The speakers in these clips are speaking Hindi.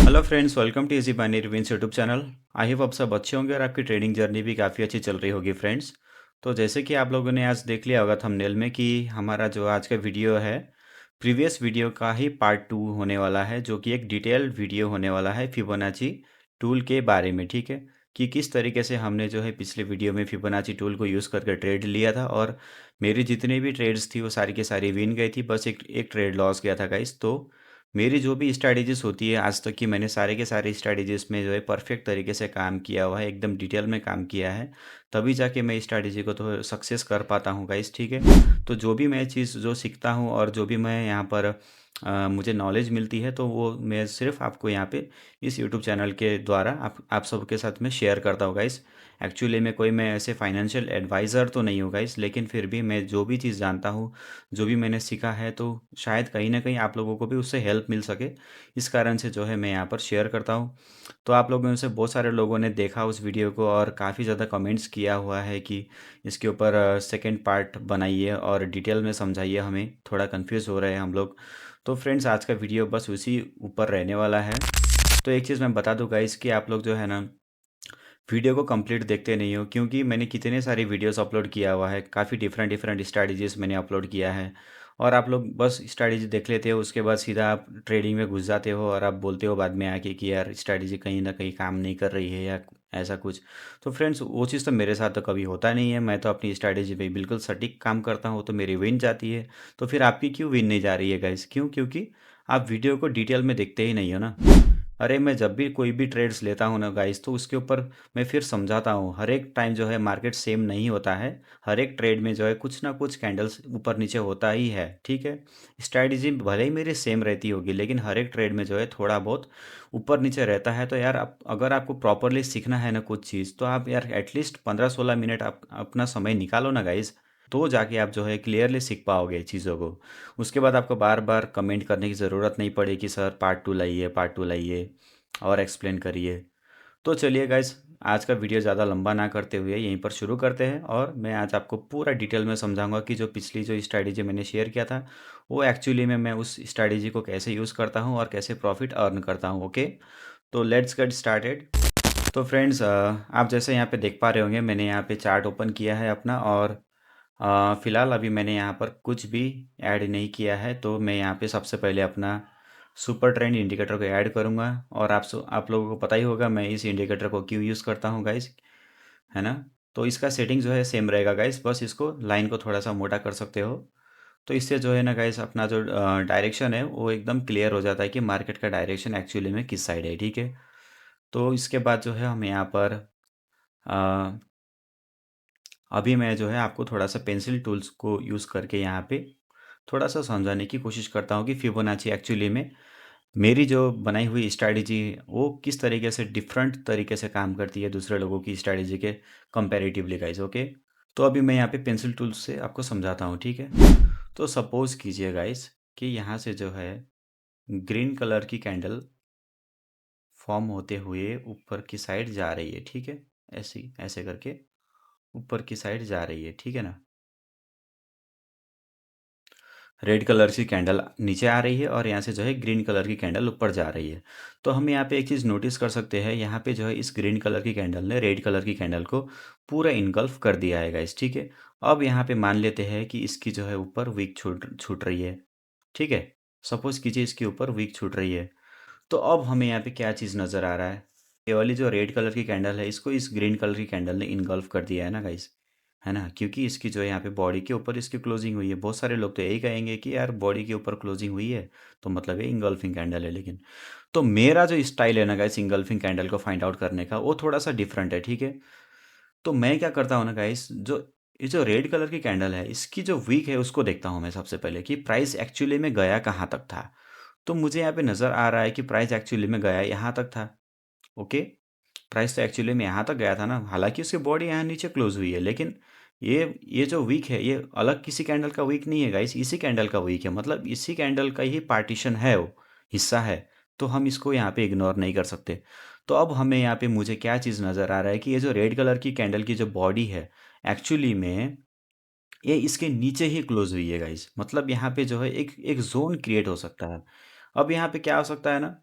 Hello friends, welcome to easy बानी रिविंस यूट्यूब चैनल। आई होप आप सब अच्छे होंगे और आपकी ट्रेडिंग जर्नी भी काफ़ी अच्छी चल रही होगी फ्रेंड्स। तो जैसे कि आप लोगों ने आज देख लिया होगा थंबनेल में कि हमारा जो आज का वीडियो है प्रीवियस वीडियो का ही पार्ट 2 होने वाला है, जो कि एक डिटेल वीडियो होने वाला है फिबोनाची टूल के बारे में। ठीक है, कि किस तरीके से हमने जो है पिछले वीडियो में फिबोनाची टूल को यूज़ करके ट्रेड लिया था और मेरी जितनी भी ट्रेड्स थी वो सारी की सारी विन गई थी, बस एक एक ट्रेड लॉस गया था गाइस। तो मेरी जो भी स्ट्रैटेजीज़ होती है आज तक की, मैंने सारे के सारे स्ट्रैटेजीज़ में जो है परफेक्ट तरीके से काम किया हुआ है, एकदम डिटेल में काम किया है। तभी जाके मैं स्ट्रैटेजी को तो सक्सेस कर पाता हूँ गाइस। ठीक है, तो जो भी मैं चीज़ जो सीखता हूँ और जो भी मैं यहाँ पर मुझे नॉलेज मिलती है, तो वो मैं सिर्फ आपको यहाँ पे इस यूट्यूब चैनल के द्वारा आप सबके साथ में शेयर करता हूँ गाइस। एक्चुअली मैं ऐसे फाइनेंशियल एडवाइज़र तो नहीं हूँ गाइस, लेकिन फिर भी मैं जो भी चीज़ जानता हूँ, जो भी मैंने सीखा है, तो शायद कहीं ना कहीं आप लोगों को भी उससे हेल्प मिल सके। इस कारण से जो है मैं यहाँ पर शेयर करता हूँ। तो आप लोगों में से बहुत सारे लोगों ने देखा उस वीडियो को और काफ़ी ज़्यादा कमेंट्स किया हुआ है कि इसके ऊपर सेकंड पार्ट बनाइए और डिटेल में समझाइए, हमें थोड़ा कंफ्यूज हो रहे हैं हम लोग। तो फ्रेंड्स, आज का वीडियो बस उसी ऊपर रहने वाला है। तो एक चीज़ मैं बता दूँ गाइस कि आप लोग जो है ना वीडियो को कंप्लीट देखते नहीं हो, क्योंकि मैंने कितने सारी वीडियोस अपलोड किया हुआ है, काफ़ी डिफरेंट डिफरेंट स्ट्रैटेजीज़ मैंने अपलोड किया है। और आप लोग बस स्ट्रैटेजी देख लेते हो, उसके बाद सीधा आप ट्रेडिंग में घुस जाते हो और आप बोलते हो बाद में आके कि यार स्ट्रैटेजी कहीं ना कहीं काम नहीं कर रही है या ऐसा कुछ। तो फ्रेंड्स, वो चीज़ तो मेरे साथ तो कभी होता नहीं है। मैं तो अपनी स्ट्रैटेजी पे बिल्कुल सटीक काम करता हूँ, तो मेरी विन जाती है। तो फिर आपकी क्यों विन नहीं जा रही है गाइस? क्यों? क्योंकि आप वीडियो को डिटेल में देखते ही नहीं हो ना। अरे मैं जब भी कोई भी ट्रेड्स लेता हूँ ना गाइस, तो उसके ऊपर मैं फिर समझाता हूँ। हर एक टाइम जो है मार्केट सेम नहीं होता है। हर एक ट्रेड में जो है कुछ ना कुछ कैंडल्स ऊपर नीचे होता ही है। ठीक है, स्ट्रैटेजी भले ही मेरी सेम रहती होगी, लेकिन हर एक ट्रेड में जो है थोड़ा बहुत ऊपर नीचे रहता है। तो यार आप, अगर आपको प्रॉपरली सीखना है ना कुछ चीज़, तो आप यार एटलीस्ट 15-16 मिनट आप अपना समय निकालो ना गाइस। तो जाके आप जो है क्लियरली सीख पाओगे चीज़ों को। उसके बाद आपको बार बार कमेंट करने की ज़रूरत नहीं पड़ेगी, सर पार्ट 2 लाइए, पार्ट 2 लाइए और एक्सप्लेन करिए। तो चलिए गाइस, आज का वीडियो ज़्यादा लंबा ना करते हुए यहीं पर शुरू करते हैं, और मैं आज आपको पूरा डिटेल में समझाऊंगा कि जो पिछली जो स्ट्रैटेजी मैंने शेयर किया था, वो एक्चुअली में मैं उस स्ट्रैटेजी को कैसे यूज़ करता हूँ और कैसे प्रॉफिट अर्न करता हूँ। ओके, तो लेट्स गेट स्टार्टेड। तो फ्रेंड्स, आप जैसे यहाँ पे देख पा रहे होंगे, मैंने यहाँ पे चार्ट ओपन किया है अपना, और फ़िलहाल अभी मैंने यहाँ पर कुछ भी ऐड नहीं किया है। तो मैं यहाँ पे सबसे पहले अपना सुपर ट्रेंड इंडिकेटर को ऐड करूँगा। और आप लोगों को पता ही होगा मैं इस इंडिकेटर को क्यों यूज़ करता हूँ गाइस, है ना। तो इसका सेटिंग जो है सेम रहेगा गाइस, बस इसको लाइन को थोड़ा सा मोटा कर सकते हो। तो इससे जो है ना गाइस, अपना जो डायरेक्शन है वो एकदम क्लियर हो जाता है कि मार्केट का डायरेक्शन एक्चुअली में किस साइड है। ठीक है, तो इसके बाद जो है हम यहाँ पर अभी मैं जो है आपको थोड़ा सा पेंसिल टूल्स को यूज़ करके यहाँ पे थोड़ा सा समझाने की कोशिश करता हूँ कि फिबोनाची एक्चुअली में मेरी जो बनाई हुई स्ट्रैटेजी वो किस तरीके से डिफरेंट तरीके से काम करती है दूसरे लोगों की स्ट्रैटेजी के कंपैरेटिवली गाइस। ओके, तो अभी मैं यहाँ पे पेंसिल टूल्स से आपको समझाता हूँ। ठीक है, तो सपोज़ कीजिए गाइस कि यहाँ से जो है ग्रीन कलर की कैंडल फॉर्म होते हुए ऊपर की साइड जा रही है। ठीक है, ऐसी ऐसे करके ऊपर की साइड जा रही है। ठीक है ना, रेड कलर की कैंडल नीचे आ रही है और यहाँ से जो है ग्रीन कलर की कैंडल ऊपर जा रही है। तो हम यहाँ पे एक चीज़ नोटिस कर सकते हैं, यहाँ पे जो है इस ग्रीन कलर की कैंडल ने रेड कलर की कैंडल को पूरा इनगल्फ कर दिया है गाइस। ठीक है, अब यहाँ पे मान लेते हैं कि इसकी जो है ऊपर वीक छूट छूट रही है। ठीक है, सपोज कीजिए इसके ऊपर वीक छूट रही है। तो अब हमें यहाँ पे क्या चीज़ नज़र आ रहा है, ये वाली जो रेड कलर की कैंडल है, इसको इस ग्रीन कलर की कैंडल ने इनगल्फ कर दिया है ना गाइस, है ना। क्योंकि इसकी जो है यहाँ पे बॉडी के ऊपर इसकी क्लोजिंग हुई है। बहुत सारे लोग तो यही कहेंगे कि यार बॉडी के ऊपर क्लोजिंग हुई है तो मतलब ये इंगल्फिंग कैंडल है, लेकिन तो मेरा जो स्टाइल है ना गाइस इंगल्फिंग कैंडल को फाइंड आउट करने का, वो थोड़ा सा डिफरेंट है। ठीक है, तो मैं क्या करता हूँ ना गाइस, जो ये जो रेड कलर की कैंडल है इसकी जो वीक है उसको देखता हूँ मैं सबसे पहले कि प्राइस एक्चुअली में गया कहाँ तक था। तो मुझे यहाँ पे नज़र आ रहा है कि प्राइस एक्चुअली में गया यहाँ तक था। ओके, प्राइस तो एक्चुअली में यहाँ तक गया था ना, हालांकि उसकी बॉडी यहाँ नीचे क्लोज हुई है, लेकिन ये जो वीक है ये अलग किसी कैंडल का वीक नहीं है गाइस, इसी कैंडल का वीक है। मतलब इसी कैंडल का ही पार्टीशन है, वो हिस्सा है। तो हम इसको यहाँ पे इग्नोर नहीं कर सकते। तो अब हमें यहाँ पे मुझे क्या चीज़ नज़र आ रहा है कि ये जो रेड कलर की कैंडल की जो बॉडी है, एक्चुअली में ये इसके नीचे ही क्लोज हुई है गाइस। मतलब यहाँ पे जो है एक एक जोन क्रिएट हो सकता है। अब यहाँ पे क्या हो सकता है ना,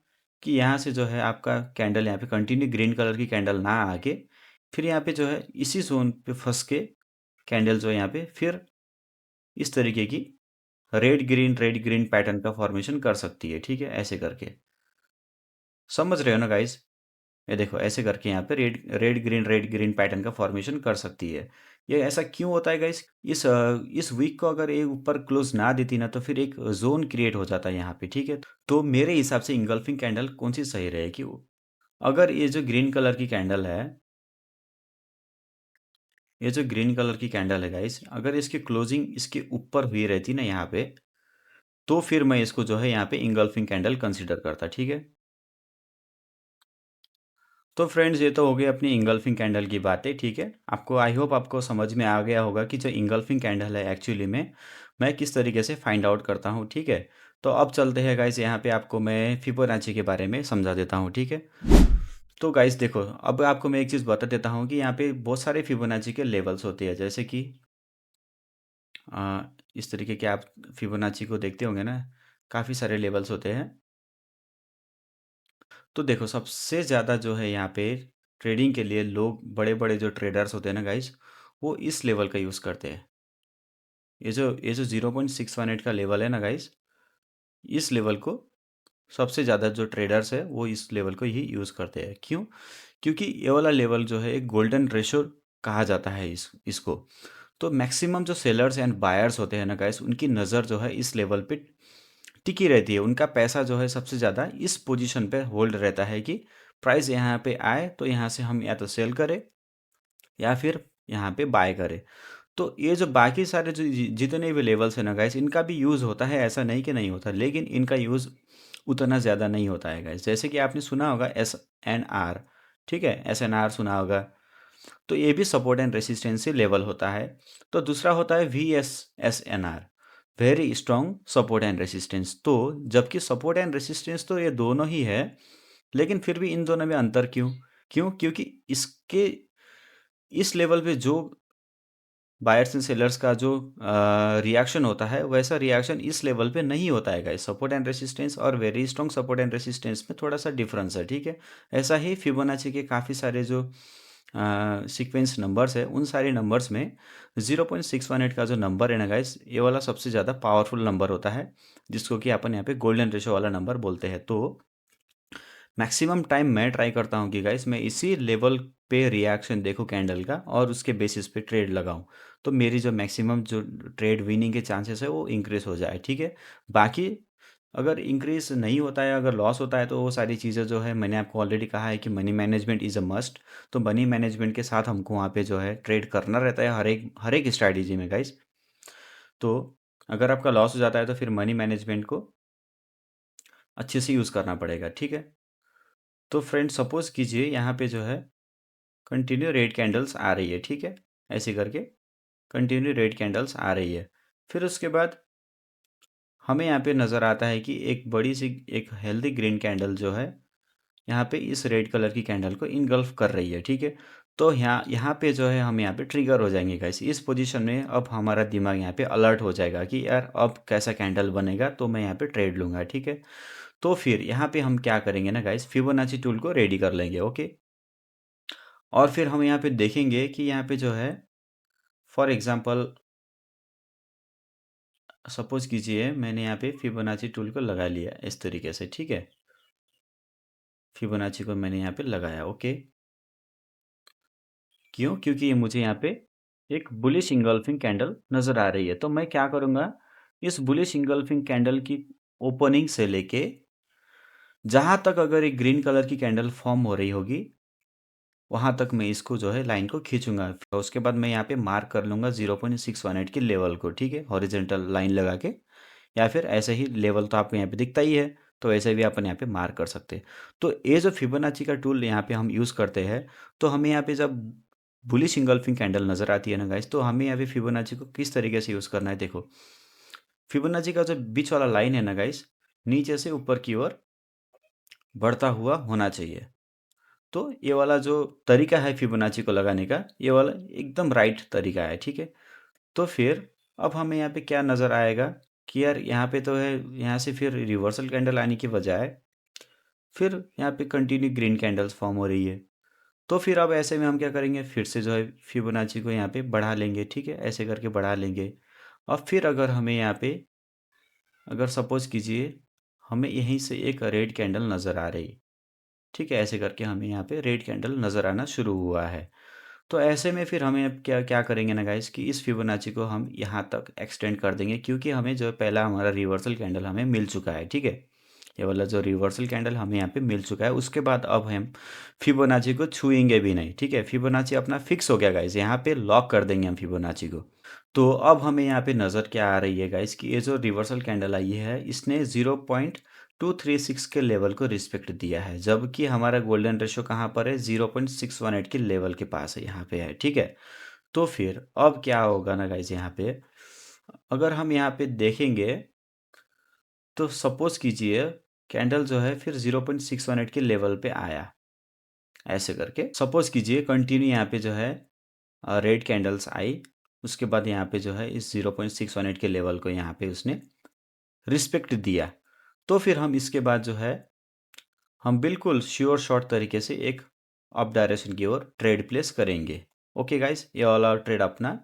कि यहाँ से जो है आपका कैंडल यहाँ पे कंटिन्यू ग्रीन कलर की कैंडल ना आके फिर यहाँ पे जो है इसी जोन पे फंस के कैंडल जो है यहाँ पे फिर इस तरीके की रेड ग्रीन पैटर्न का फॉर्मेशन कर सकती है, ठीक है, ऐसे करके। समझ रहे हो ना गाइस? ये देखो ऐसे करके यहाँ पे रेड ग्रीन पैटर्न का फॉर्मेशन कर सकती है। ये ऐसा क्यों होता है गाइस? इस वीक को अगर ये ऊपर क्लोज ना देती ना तो फिर एक जोन क्रिएट हो जाता है यहाँ पे, ठीक है। तो मेरे हिसाब से इंगल्फिंग कैंडल कौन सी सही रहेगी? अगर ये जो ग्रीन कलर की कैंडल है, ये जो ग्रीन कलर की कैंडल है गाइस, अगर इसकी क्लोजिंग इसके ऊपर हुई रहती ना यहाँ पे, तो फिर मैं इसको जो है यहाँ पे इंगल्फिंग कैंडल कंसीडर करता, ठीक है। तो फ्रेंड्स ये तो हो गई अपनी इंगल्फिंग कैंडल की बातें, ठीक है। आपको आई होप आपको समझ में आ गया होगा कि जो इंगल्फिंग कैंडल है एक्चुअली में मैं किस तरीके से फाइंड आउट करता हूँ, ठीक है। तो अब चलते हैं गाइस, यहाँ पे आपको मैं फिबोनाची के बारे में समझा देता हूँ, ठीक है। तो गाइस देखो, अब आपको मैं एक चीज़ बता देता हूँ कि यहाँ पे बहुत सारे फिबोनाची के लेवल्स होते हैं, जैसे कि इस तरीके के आप फिबोनाची को देखते होंगे ना, काफ़ी सारे लेवल्स होते हैं। तो देखो सबसे ज़्यादा जो है यहाँ पे ट्रेडिंग के लिए लोग बड़े बड़े जो ट्रेडर्स होते हैं ना गाइस, वो इस लेवल का यूज़ करते हैं। ये जो 0.618 का लेवल है ना गाइस, इस लेवल को सबसे ज़्यादा जो ट्रेडर्स है वो इस लेवल को ही यूज़ करते हैं। क्यों? क्योंकि ये वाला लेवल जो है एक गोल्डन रेशो कहा जाता है इसको। तो मैक्सिमम जो सेलर्स एंड बायर्स होते हैं ना गाइस, उनकी नज़र जो है इस लेवल पे टिकी रहती है। उनका पैसा जो है सबसे ज़्यादा इस पोजीशन पे होल्ड रहता है कि प्राइस यहाँ पे आए तो यहाँ से हम या तो सेल करें या फिर यहाँ पे बाय करें। तो ये जो बाकी सारे जो जितने भी लेवल्स हैं ना गाइस, इनका भी यूज़ होता है, ऐसा नहीं कि नहीं होता, लेकिन इनका यूज़ उतना ज़्यादा नहीं होता है गाइस। जैसे कि आपने सुना होगा SNR, ठीक है, SNR सुना होगा। तो ये भी सपोर्ट एंड रेसिस्टेंसी लेवल होता है। तो दूसरा होता है VSSNR, very strong support and resistance. तो जबकि सपोर्ट एंड रेसिस्टेंस तो ये दोनों ही है, लेकिन फिर भी इन दोनों में अंतर क्यों? क्योंकि इसके इस लेवल पे जो बायर्स एंड सेलर्स का जो रिएक्शन होता है, वैसा रिएक्शन इस लेवल पे नहीं होता है गाइस। सपोर्ट एंड रेसिस्टेंस और very strong support and resistance में थोड़ा सा डिफरेंस है, ठीक है। ऐसा ही फिबोनाची के काफ़ी सारे जो सीक्वेंस नंबर्स है, उन सारे नंबर्स में 0.618 का जो नंबर है ना गाइस, ये वाला सबसे ज़्यादा पावरफुल नंबर होता है, जिसको कि अपन यहाँ पे गोल्डन रेशो वाला नंबर बोलते हैं। तो मैक्सिमम टाइम मैं ट्राई करता हूँ कि गाइस मैं इसी लेवल पे रिएक्शन देखूँ कैंडल का और उसके बेसिस पे ट्रेड लगाऊँ, तो मेरी जो मैक्सिमम जो ट्रेड विनिंग के चांसेस है वो इंक्रीज हो जाए, ठीक है। बाकी अगर इंक्रीज नहीं होता है, अगर लॉस होता है, तो वो सारी चीज़ें जो है मैंने आपको ऑलरेडी कहा है कि money management is a must. तो मनी मैनेजमेंट के साथ हमको वहाँ पे जो है ट्रेड करना रहता है हर एक स्ट्रैटेजी में गाइस। तो अगर आपका लॉस हो जाता है तो फिर मनी मैनेजमेंट को अच्छे से यूज़ करना पड़ेगा, ठीक है। तो फ्रेंड सपोज कीजिए यहाँ पे जो है कंटिन्यू रेड कैंडल्स आ रही है, ठीक है, ऐसे करके कंटिन्यू रेड कैंडल्स आ रही है। फिर उसके बाद हमें यहाँ पे नज़र आता है कि एक बड़ी सी एक हेल्दी ग्रीन कैंडल जो है यहाँ पे इस रेड कलर की कैंडल को इनगल्फ कर रही है, ठीक है। तो यहाँ यहाँ पे जो है हम यहाँ पे ट्रिगर हो जाएंगे गाइस। इस पोजीशन में अब हमारा दिमाग यहाँ पे अलर्ट हो जाएगा कि यार अब कैसा कैंडल बनेगा, तो मैं यहाँ पे ट्रेड लूँगा, ठीक है। तो फिर यहाँ पे हम क्या करेंगे ना गाइस, फिबोनाची टूल को रेडी कर लेंगे, ओके। और फिर हम यहाँ पे देखेंगे कि यहाँ पे जो है फॉर एग्जांपल सपोज कीजिए मैंने यहाँ पे फिबोनाची टूल को लगा लिया इस तरीके से, ठीक है। फिबोनाची को मैंने यहाँ पे लगाया, ओके। क्यों? क्योंकि ये मुझे यहाँ पे एक बुलिश इंगल्फिंग कैंडल नज़र आ रही है। तो मैं क्या करूँगा, इस बुलिश इंगल्फिंग कैंडल की ओपनिंग से लेके जहाँ तक अगर एक ग्रीन कलर की कैंडल फॉर्म हो रही होगी, वहाँ तक मैं इसको जो है लाइन को खींचूंगा। फिर उसके बाद मैं यहाँ पे मार्क कर लूँगा 0.618 की लेवल को, ठीक है, हॉरिजेंटल लाइन लगा के, या फिर ऐसे ही लेवल तो आपको यहाँ पे दिखता ही है, तो ऐसे भी अपन यहाँ पे मार्क कर सकते हैं। तो ये जो फिबोनाची का टूल यहाँ पे हम यूज़ करते हैं, तो हमें यहाँ पे जब बुलिश इंगल्फिंग कैंडल नज़र आती है ना गाइस, तो हमें यहाँ पे फिबोनाची को किस तरीके से यूज़ करना है, देखो। फिबोनाची का जो बीच वाला लाइन है ना गाइस, नीचे से ऊपर की ओर बढ़ता हुआ होना चाहिए। तो ये वाला जो तरीका है फिबोनाची को लगाने का, ये वाला एकदम राइट तरीका है, ठीक है। तो फिर अब हमें यहाँ पे क्या नज़र आएगा कि यार यहाँ पे तो है, यहाँ से फिर रिवर्सल कैंडल आने की बजाय फिर यहाँ पे कंटिन्यू ग्रीन कैंडल्स फॉर्म हो रही है। तो फिर अब ऐसे में हम क्या करेंगे, फिर से जो है फिबोनाची को यहाँ पे बढ़ा लेंगे, ठीक है, ऐसे करके बढ़ा लेंगे। अब फिर अगर हमें यहाँ पे, अगर सपोज कीजिए हमें यहीं से एक रेड कैंडल नज़र आ रही, ठीक है, ऐसे करके हमें यहाँ पे रेड कैंडल नज़र आना शुरू हुआ है। तो ऐसे में फिर हमें अब क्या क्या करेंगे ना गाइस, कि इस फिबोनाची को हम यहाँ तक एक्सटेंड कर देंगे, क्योंकि हमें जो पहला हमारा रिवर्सल कैंडल हमें मिल चुका है, ठीक है, ये वाला जो रिवर्सल कैंडल हमें यहाँ पे मिल चुका है। उसके बाद अब हम फिबोनाची को छुएंगे भी नहीं, ठीक है, फिबोनाची अपना फिक्स हो गया गाइस, यहाँ पे लॉक कर देंगे हम फिबोनाची को। तो अब हमें यहाँ पे नज़र क्या आ रही है गाइस, कि ये जो रिवर्सल कैंडल आई है इसने 0.236 के लेवल को रिस्पेक्ट दिया है, जबकि हमारा गोल्डन रेशो कहाँ पर है, 0.618 के लेवल के पास है, यहाँ पे है, ठीक है। तो फिर अब क्या होगा ना गाइस, यहाँ पे अगर हम यहाँ पे देखेंगे तो सपोज कीजिए कैंडल जो है फिर 0.618 के लेवल पे आया, ऐसे करके सपोज कीजिए कंटिन्यू यहाँ पे जो है रेड कैंडल्स आई, उसके बाद यहाँ पे जो है इस 0.618 के लेवल को यहाँ पे उसने रिस्पेक्ट दिया। तो फिर हम इसके बाद जो है हम बिल्कुल श्योर शॉट तरीके से एक अप डायरेक्शन की ओर ट्रेड प्लेस करेंगे। ओके गाइस, ये ऑल आउट ट्रेड अपना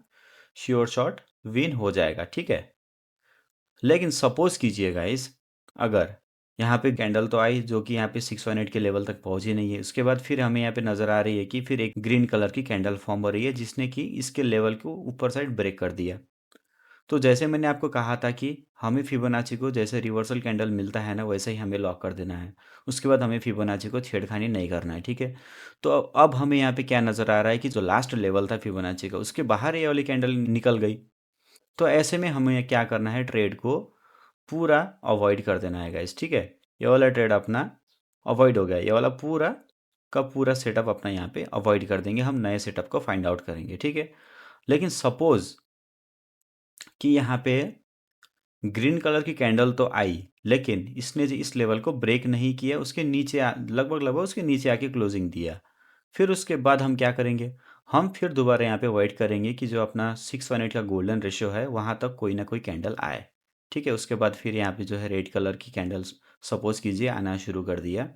श्योर शॉट विन हो जाएगा, ठीक है। लेकिन सपोज कीजिए गाइस, अगर यहाँ पे कैंडल तो आई जो कि यहाँ पे 618 के लेवल तक पहुंची नहीं है, उसके बाद फिर हमें यहाँ पे नज़र आ रही है कि फिर एक ग्रीन कलर की कैंडल फॉर्म हो रही है जिसने कि इसके लेवल को ऊपर साइड ब्रेक कर दिया। तो जैसे मैंने आपको कहा था कि हमें फिबोनाची को जैसे रिवर्सल कैंडल मिलता है ना, वैसे ही हमें लॉक कर देना है, उसके बाद हमें फिबोनाची को छेड़खानी नहीं करना है, ठीक है। तो अब हमें यहाँ पे क्या नज़र आ रहा है कि जो लास्ट लेवल था फिबोनाची का, उसके बाहर ये वाली कैंडल निकल गई। तो ऐसे में हमें क्या करना है, ट्रेड को पूरा अवॉइड कर देना है गाइस, ठीक है। ये वाला ट्रेड अपना अवॉइड हो गया, ये वाला पूरा का पूरा सेटअप अपना यहाँ पे अवॉइड कर देंगे, हम नए सेटअप को फाइंड आउट करेंगे, ठीक है। लेकिन सपोज कि यहाँ पे ग्रीन कलर की कैंडल तो आई, लेकिन इसने जो इस लेवल को ब्रेक नहीं किया, उसके नीचे लगभग लगभग उसके नीचे आके क्लोजिंग दिया। फिर उसके बाद हम क्या करेंगे, हम फिर दोबारा यहाँ पे वेट करेंगे कि जो अपना 618 का गोल्डन रेशियो है वहाँ तक कोई ना कोई कैंडल आए, ठीक है। उसके बाद फिर यहाँ पे जो है रेड कलर की कैंडल्स सपोज कीजिए आना शुरू कर दिया,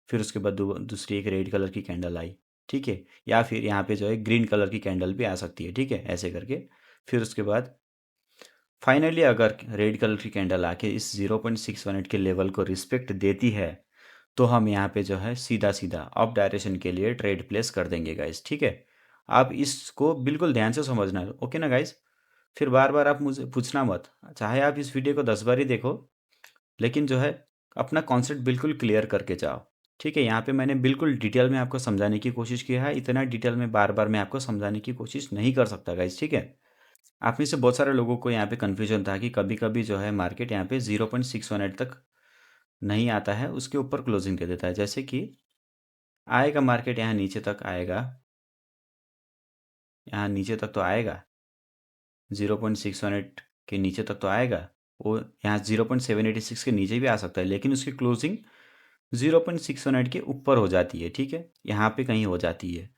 फिर उसके बाद दूसरी एक रेड कलर की कैंडल आई, ठीक है, या फिर यहाँ पे जो है ग्रीन कलर की कैंडल भी आ सकती है, ठीक है, ऐसे करके। फिर उसके बाद फाइनली अगर रेड कलर की कैंडल आके इस 0.618 के लेवल को रिस्पेक्ट देती है, तो हम यहाँ पे जो है सीधा सीधा अप डायरेक्शन के लिए ट्रेड प्लेस कर देंगे गाइस, ठीक है। आप इसको बिल्कुल ध्यान से समझना है, ओके ना गाइस। फिर बार बार आप मुझे पूछना मत, चाहे आप इस वीडियो को 10 बार ही देखो, लेकिन जो है अपना कॉन्सेप्ट बिल्कुल क्लियर करके जाओ, ठीक है। यहाँ पे मैंने बिल्कुल डिटेल में आपको समझाने की कोशिश की है, इतना डिटेल में बार बार मैं आपको समझाने की कोशिश नहीं कर सकता गाइस, ठीक है। आप में से बहुत सारे लोगों को यहाँ पे कन्फ्यूजन था कि कभी कभी जो है मार्केट यहाँ पे 0.618 तक नहीं आता है, उसके ऊपर क्लोजिंग दे देता है। जैसे कि आएगा मार्केट यहाँ नीचे तक आएगा, यहाँ नीचे तक तो आएगा, 0.618 के नीचे तक तो आएगा, वो यहाँ 0.786 के नीचे भी आ सकता है, लेकिन उसकी क्लोजिंग 0.618 के ऊपर हो जाती है, ठीक है, यहाँ पे कहीं हो जाती है।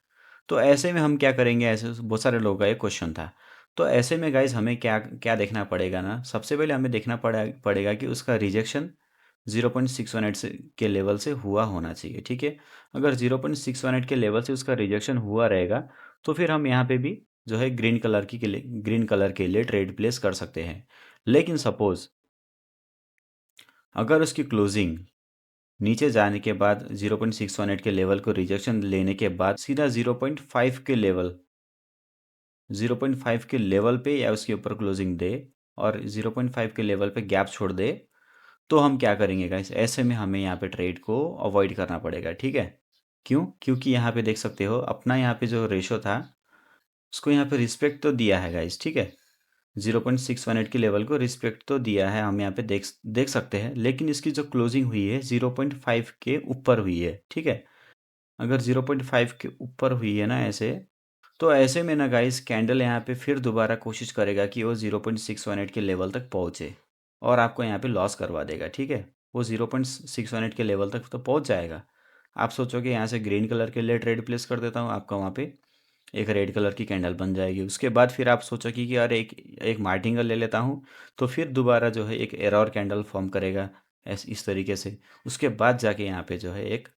तो ऐसे में हम क्या करेंगे, ऐसे बहुत सारे लोगों का ये क्वेश्चन था। तो ऐसे में गाइज हमें क्या क्या देखना पड़ेगा ना, सबसे पहले हमें देखना पड़ेगा कि उसका रिजेक्शन 0.618 से के लेवल से हुआ होना चाहिए, ठीक है। अगर 0.618 के लेवल से उसका रिजेक्शन हुआ रहेगा, तो फिर हम यहाँ पे भी जो है ग्रीन कलर के लिए ट्रेड प्लेस कर सकते हैं। लेकिन सपोज अगर उसकी क्लोजिंग नीचे जाने के बाद 0.618 के लेवल को रिजेक्शन लेने के बाद सीधा 0.5 के लेवल 0.5 के लेवल पे या उसके ऊपर क्लोजिंग दे और 0.5 के लेवल पे गैप छोड़ दे, तो हम क्या करेंगे गाइस, ऐसे में हमें यहाँ पे ट्रेड को अवॉइड करना पड़ेगा, ठीक है। क्यों, क्योंकि यहाँ पे देख सकते हो अपना यहाँ पे जो रेशो था उसको यहाँ पे रिस्पेक्ट तो दिया है गाइस, ठीक है, 0.618 के लेवल को रिस्पेक्ट तो दिया है, हम यहाँ पे देख देख सकते हैं। लेकिन इसकी जो क्लोजिंग हुई है 0.5 के ऊपर हुई है, ठीक है। अगर 0.5 के ऊपर हुई है ना ऐसे, तो ऐसे में ना गाइस कैंडल यहाँ पे फिर दोबारा कोशिश करेगा कि वो 0.618 के लेवल तक पहुँचे और आपको यहाँ पे लॉस करवा देगा, ठीक है। वो 0.618 के लेवल तक तो पहुँच जाएगा। आप सोचोगे यहाँ से ग्रीन कलर के लिए ट्रेड प्लेस कर देता हूँ, आपका वहाँ पे एक रेड कलर की कैंडल बन जाएगी। उसके बाद फिर आप सोचोगे कि अरे एक एक मार्टिंगल ले लेता हूँ, तो फिर दोबारा जो है एक एरर कैंडल फॉर्म करेगा, इस तरीके से। उसके बाद जाके यहाँ पे जो है एक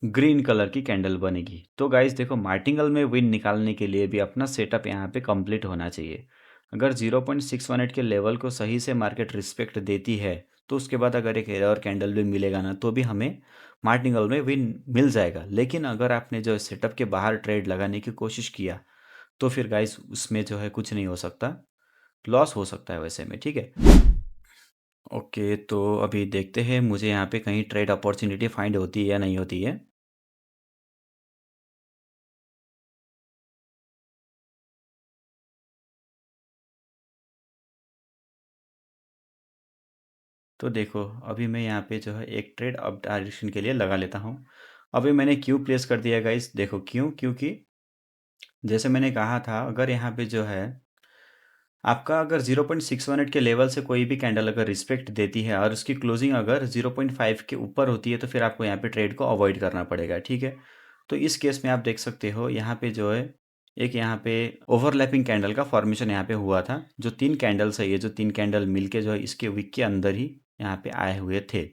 ग्रीन कलर की कैंडल बनेगी। तो गाइस देखो, मार्टिंगल में विन निकालने के लिए भी अपना सेटअप यहाँ पे कंप्लीट होना चाहिए। अगर 0.618 के लेवल को सही से मार्केट रिस्पेक्ट देती है, तो उसके बाद अगर एक एरर कैंडल भी मिलेगा ना, तो भी हमें मार्टिंगल में विन मिल जाएगा। लेकिन अगर आपने जो सेटअप के बाहर ट्रेड लगाने की कोशिश किया, तो फिर गाइस उसमें जो है कुछ नहीं हो सकता, लॉस हो सकता है वैसे में, ठीक है। ओके, तो अभी देखते हैं मुझे यहाँ पे कहीं ट्रेड अपॉर्चुनिटी फाइंड होती है या नहीं होती है। तो देखो, अभी मैं यहाँ पे जो है एक ट्रेड अप डायरेक्शन के लिए लगा लेता हूँ। अभी मैंने क्यू प्लेस कर दिया गाइस। देखो क्यों, क्योंकि जैसे मैंने कहा था, अगर यहाँ पे जो है आपका अगर 0.618 के लेवल से कोई भी कैंडल अगर रिस्पेक्ट देती है और उसकी क्लोजिंग अगर 0.5 के ऊपर होती है, तो फिर आपको यहाँ पे ट्रेड को अवॉइड करना पड़ेगा, ठीक है। तो इस केस में आप देख सकते हो यहाँ पे जो है एक यहाँ पे ओवरलैपिंग कैंडल का फॉर्मेशन यहाँ पे हुआ था। जो तीन कैंडल्स है, ये जो तीन कैंडल मिलके जो है इसके विक के अंदर ही यहाँ पे आए हुए थे,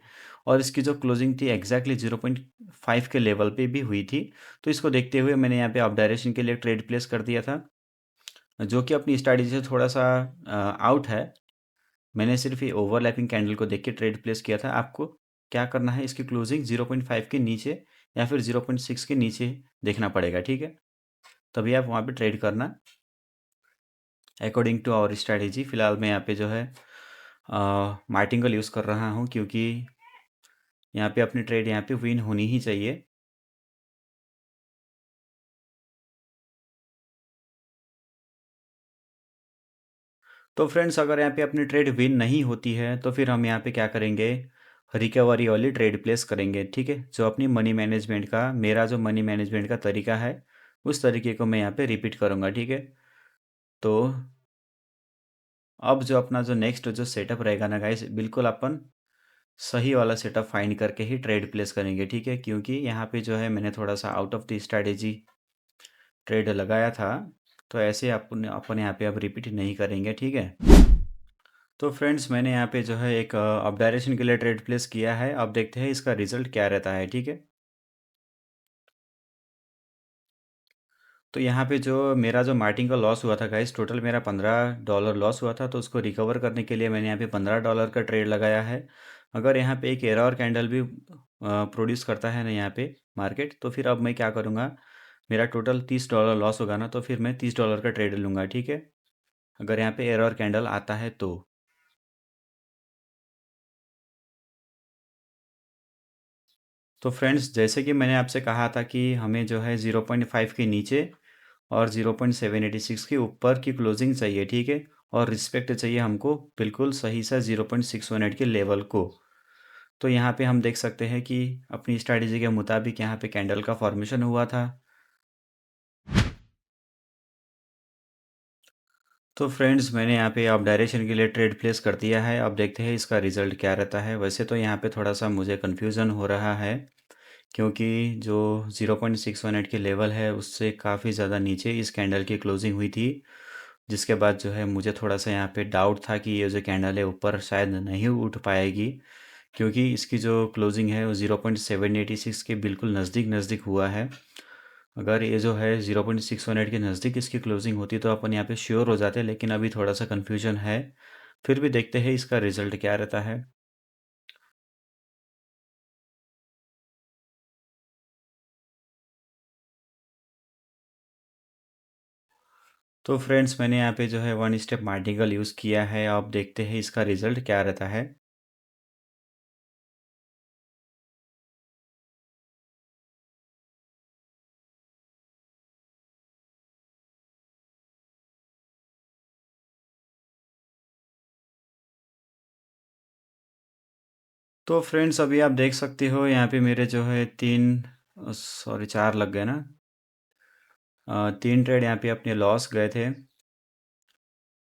और इसकी जो क्लोजिंग थी एग्जैक्टली 0.5 के लेवल पे भी हुई थी। तो इसको देखते हुए मैंने यहाँ पे अप डायरेक्शन के लिए ट्रेड प्लेस कर दिया था, जो कि अपनी स्ट्रैटेजी से थोड़ा सा आउट है। मैंने सिर्फ ये ओवरलैपिंग कैंडल को देख के ट्रेड प्लेस किया था। आपको क्या करना है, इसकी क्लोजिंग 0.5 के नीचे या फिर 0.6 के नीचे देखना पड़ेगा, ठीक है। तभी आप वहाँ पे ट्रेड करना अकॉर्डिंग टू आवर स्ट्रैटेजी। फिलहाल मैं यहाँ पे जो है मार्टिंगल यूज़ कर रहा हूँ, क्योंकि यहाँ पे अपनी ट्रेड यहाँ पे विन होनी ही चाहिए। तो फ्रेंड्स, अगर यहाँ पे अपनी ट्रेड विन नहीं होती है, तो फिर हम यहाँ पे क्या करेंगे, रिकवरी वाली ट्रेड प्लेस करेंगे, ठीक है। जो अपनी मनी मैनेजमेंट का, मेरा जो मनी मैनेजमेंट का तरीका है, उस तरीके को मैं यहाँ पे रिपीट करूँगा, ठीक है। तो अब जो अपना जो नेक्स्ट जो सेटअप रहेगा ना गाइस, बिल्कुल अपन सही वाला सेटअप फाइंड करके ही ट्रेड प्लेस करेंगे, ठीक है। क्योंकि यहाँ पे जो है मैंने थोड़ा सा out of the strategy trade लगाया था, तो ऐसे अपन अपन यहाँ पे अब रिपीट नहीं करेंगे, ठीक है। तो फ्रेंड्स, मैंने यहाँ पे जो है एक अप डायरेक्शन के लिए ट्रेड प्लेस किया है। अब देखते हैं इसका रिजल्ट क्या रहता है, ठीक है। तो यहाँ पे जो मेरा जो मार्टिन का लॉस हुआ था गाइस, टोटल मेरा $15 लॉस हुआ था। तो उसको रिकवर करने के लिए मैंने यहाँ पे $15 का ट्रेड लगाया है। अगर यहाँ पे एक एरर कैंडल भी प्रोड्यूस करता है ना यहाँ पे मार्केट, तो फिर अब मैं क्या करूँगा, मेरा टोटल $30 लॉस होगा ना, तो फिर मैं $30 का ट्रेड लूँगा, ठीक है। अगर यहाँ पे एरर कैंडल आता है तो फ्रेंड्स, जैसे कि मैंने आपसे कहा था कि हमें जो है 0.5 के नीचे और 0.786 के ऊपर की क्लोजिंग चाहिए, ठीक है। और रिस्पेक्ट चाहिए हमको बिल्कुल सही सा 0.618 के लेवल को। तो यहाँ पे हम देख सकते हैं कि अपनी स्ट्रैटेजी के मुताबिक यहाँ पे कैंडल का फॉर्मेशन हुआ था। तो फ्रेंड्स, मैंने यहाँ पे अब डायरेक्शन के लिए ट्रेड प्लेस कर दिया है। अब देखते हैं इसका रिजल्ट क्या रहता है। वैसे तो यहाँ पे थोड़ा सा मुझे कन्फ्यूज़न हो रहा है, क्योंकि जो 0.618 के लेवल है उससे काफ़ी ज़्यादा नीचे इस कैंडल की क्लोजिंग हुई थी। जिसके बाद जो है मुझे थोड़ा सा यहाँ पे डाउट था कि ये जो कैंडल है ऊपर शायद नहीं उठ पाएगी, क्योंकि इसकी जो क्लोजिंग है वो 0.786 के बिल्कुल नज़दीक नज़दीक हुआ है। अगर ये जो है 0.618 के नज़दीक इसकी क्लोजिंग होती तो अपन यहाँ पे श्योर हो जाते, लेकिन अभी थोड़ा सा कन्फ्यूजन है। फिर भी देखते हैं इसका रिजल्ट क्या रहता है। तो फ्रेंड्स, मैंने यहाँ पे जो है वन स्टेप मार्टिकल यूज़ किया है। अब देखते हैं इसका रिजल्ट क्या रहता है। तो फ्रेंड्स, अभी आप देख सकते हो यहाँ पे मेरे जो है तीन, सॉरी, चार लग गए ना। तीन ट्रेड यहाँ पे अपने लॉस गए थे।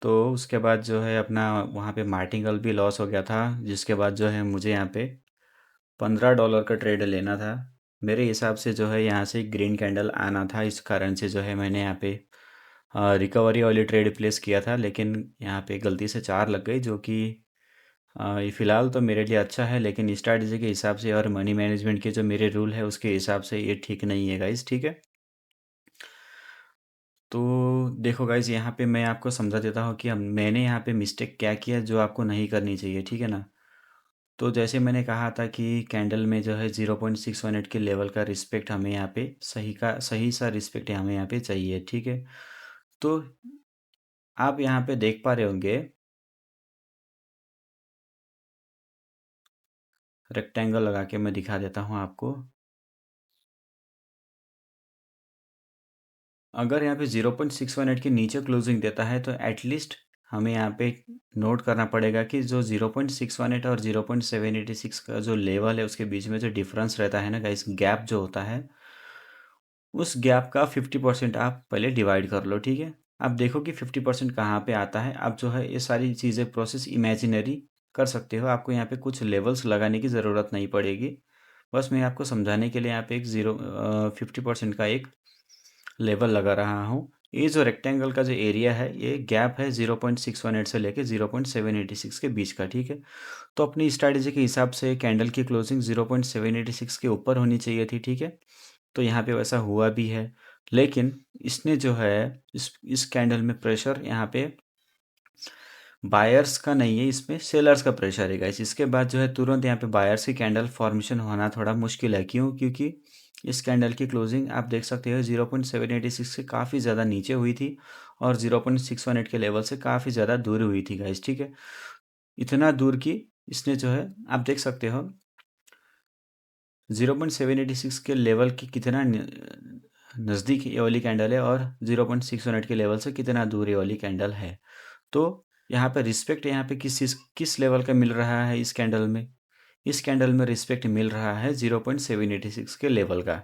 तो उसके बाद जो है अपना वहाँ पे मार्टिंगल भी लॉस हो गया था, जिसके बाद जो है मुझे यहाँ पे $15 का ट्रेड लेना था। मेरे हिसाब से जो है यहाँ से ग्रीन कैंडल आना था, इस कारण से जो है मैंने यहाँ पे रिकवरी वाली ट्रेड प्लेस किया था। लेकिन यहाँ पे गलती से चार लग गई, जो कि ये फ़िलहाल तो मेरे लिए अच्छा है, लेकिन स्ट्रैटेजी के हिसाब से और मनी मैनेजमेंट के जो मेरे रूल है उसके हिसाब से ये ठीक नहीं है गाइस, ठीक है। तो देखो गाइस, यहाँ पे मैं आपको समझा देता हूँ कि हम मैंने यहाँ पे मिस्टेक क्या किया जो आपको नहीं करनी चाहिए, ठीक है ना। तो जैसे मैंने कहा था कि कैंडल में जो है 0.618 के लेवल का रिस्पेक्ट हमें यहाँ पे सही सा रिस्पेक्ट हमें यहाँ पे चाहिए, ठीक है। तो आप यहाँ पे देख पा रहे होंगे, रेक्टेंगल लगा के मैं दिखा देता हूँ आपको। अगर यहाँ पे 0.618 के नीचे क्लोजिंग देता है तो एटलीस्ट हमें यहाँ पे नोट करना पड़ेगा कि जो 0.618 और 0.786 का जो लेवल है उसके बीच में जो डिफरेंस रहता है ना गाइस, गैप जो होता है, उस गैप का 50% आप पहले डिवाइड कर लो, ठीक है। आप देखो कि 50% कहाँ पे आता है। आप जो है ये सारी चीज़ें प्रोसेस इमेजिनरी कर सकते हो, आपको यहाँ पे कुछ लेवल्स लगाने की ज़रूरत नहीं पड़ेगी। बस मैं आपको समझाने के लिए यहाँ पे एक 50% का एक लेवल लगा रहा हूँ। ये जो रेक्टेंगल का जो एरिया है, ये गैप है 0.618 से लेके 0.786 के बीच का, ठीक है। तो अपनी स्ट्रैटेजी के हिसाब से कैंडल की क्लोजिंग 0.786 के ऊपर होनी चाहिए थी, ठीक है। तो यहाँ पे वैसा हुआ भी है, लेकिन इसने जो है इस कैंडल में प्रेशर यहाँ पे बायर्स का नहीं है, इसमें सेलर्स का प्रेशर है गाइस। इसके बाद जो है तुरंत यहाँ पे बायर्स की कैंडल फॉर्मेशन होना थोड़ा मुश्किल है। क्यों? क्योंकि इस कैंडल की क्लोजिंग आप देख सकते हो 0.786 से काफ़ी ज़्यादा नीचे हुई थी और 0.618 के लेवल से काफ़ी ज़्यादा दूर हुई थी गाइस, ठीक है। इतना दूर की इसने जो है, आप देख सकते हो 0.786 के लेवल के कितना नज़दीक ये वाली कैंडल है और 0.618 के लेवल से कितना दूर ये वाली कैंडल है। तो यहाँ पे रिस्पेक्ट यहाँ पे किस लेवल का मिल रहा है इस कैंडल में? इस कैंडल में रिस्पेक्ट मिल रहा है 0.786 के लेवल का,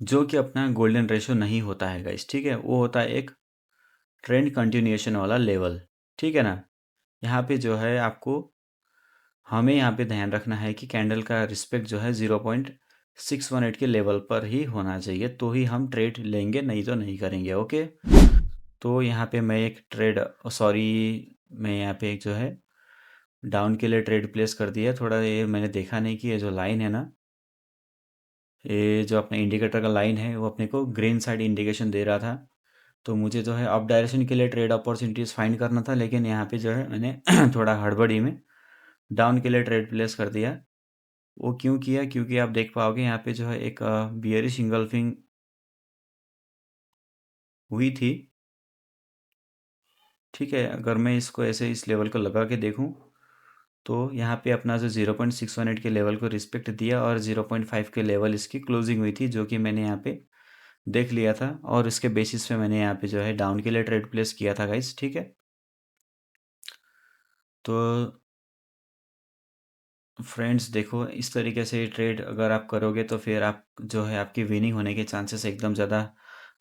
जो कि अपना गोल्डन रेशो नहीं होता है गाइस, ठीक है। वो होता है एक ट्रेंड कंटिन्यूएशन वाला लेवल, ठीक है ना। यहाँ पे जो है आपको हमें यहाँ पे ध्यान रखना है कि कैंडल का रिस्पेक्ट जो है 0.618 के लेवल पर ही होना चाहिए, तो ही हम ट्रेड लेंगे, नहीं तो नहीं करेंगे, ओके। तो यहाँ पे मैं एक ट्रेड, सॉरी, मैं यहाँ पे एक जो है डाउन के लिए ट्रेड प्लेस कर दिया। थोड़ा ये मैंने देखा नहीं कि ये जो लाइन है ना, ये जो अपने इंडिकेटर का लाइन है वो अपने को ग्रीन साइड इंडिकेशन दे रहा था। तो मुझे जो है अप डायरेक्शन के लिए ट्रेड अपॉर्चुनिटीज़ फाइंड करना था, लेकिन यहाँ पे जो है मैंने थोड़ा हड़बड़ी में डाउन के लिए ट्रेड प्लेस कर दिया। वो क्यों किया? क्योंकि आप देख पाओगे यहाँ पे जो है एक बियरिश इंगल्फिंग हुई थी, ठीक है। अगर मैं इसको ऐसे इस लेवल को लगा के देखूँ तो यहाँ पे अपना जो 0.618 के लेवल को रिस्पेक्ट दिया और 0.5 के लेवल इसकी क्लोजिंग हुई थी, जो कि मैंने यहाँ पे देख लिया था और इसके बेसिस पे मैंने यहाँ पे जो है डाउन के लिए ट्रेड प्लेस किया था गाइस, ठीक है। तो फ्रेंड्स देखो, इस तरीके से ट्रेड अगर आप करोगे तो फिर आप जो है आपकी विनिंग होने के चांसेस एकदम ज़्यादा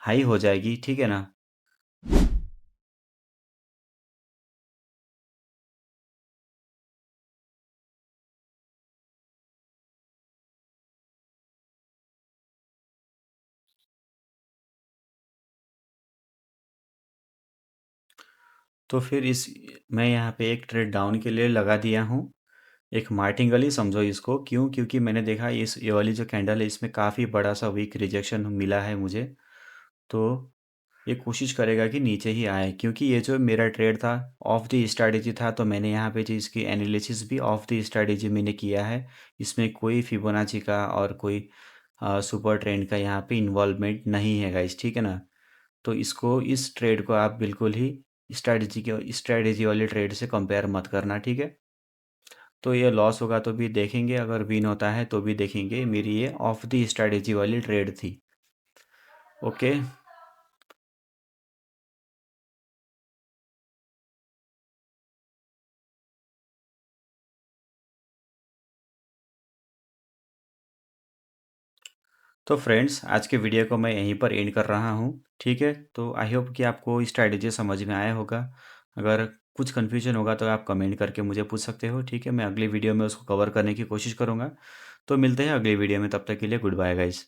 हाई हो जाएगी, ठीक है ना। तो फिर इस मैं यहाँ पे एक ट्रेड डाउन के लिए लगा दिया हूँ, एक मार्टिंगल समझो इसको। क्यों? क्योंकि मैंने देखा ये वाली जो कैंडल है इसमें काफ़ी बड़ा सा वीक रिजेक्शन मिला है मुझे। तो ये कोशिश करेगा कि नीचे ही आए, क्योंकि ये जो मेरा ट्रेड था ऑफ द स्ट्रैटेजी था, तो मैंने यहाँ पे जो इसकी एनालिसिस भी ऑफ द स्ट्रैटेजी मैंने किया है। इसमें कोई फिबोनाची का और कोई सुपर ट्रेंड का यहाँ पे इन्वॉल्वमेंट नहीं है गाइस, ठीक है ना। तो इसको, इस ट्रेड को आप बिल्कुल ही स्ट्रैटेजी वाले ट्रेड से कंपेयर मत करना, ठीक है। तो ये लॉस होगा तो भी देखेंगे, अगर विन होता है तो भी देखेंगे। मेरी ये ऑफ द स्ट्रैटेजी वाली ट्रेड थी, ओके। तो फ्रेंड्स, आज के वीडियो को मैं यहीं पर एंड कर रहा हूँ, ठीक है। तो आई होप कि आपको स्ट्रैटेजी समझ में आया होगा। अगर कुछ कन्फ्यूजन होगा तो आप कमेंट करके मुझे पूछ सकते हो, ठीक है। मैं अगली वीडियो में उसको कवर करने की कोशिश करूँगा। तो मिलते हैं अगली वीडियो में, तब तक के लिए गुड बाय गाइस।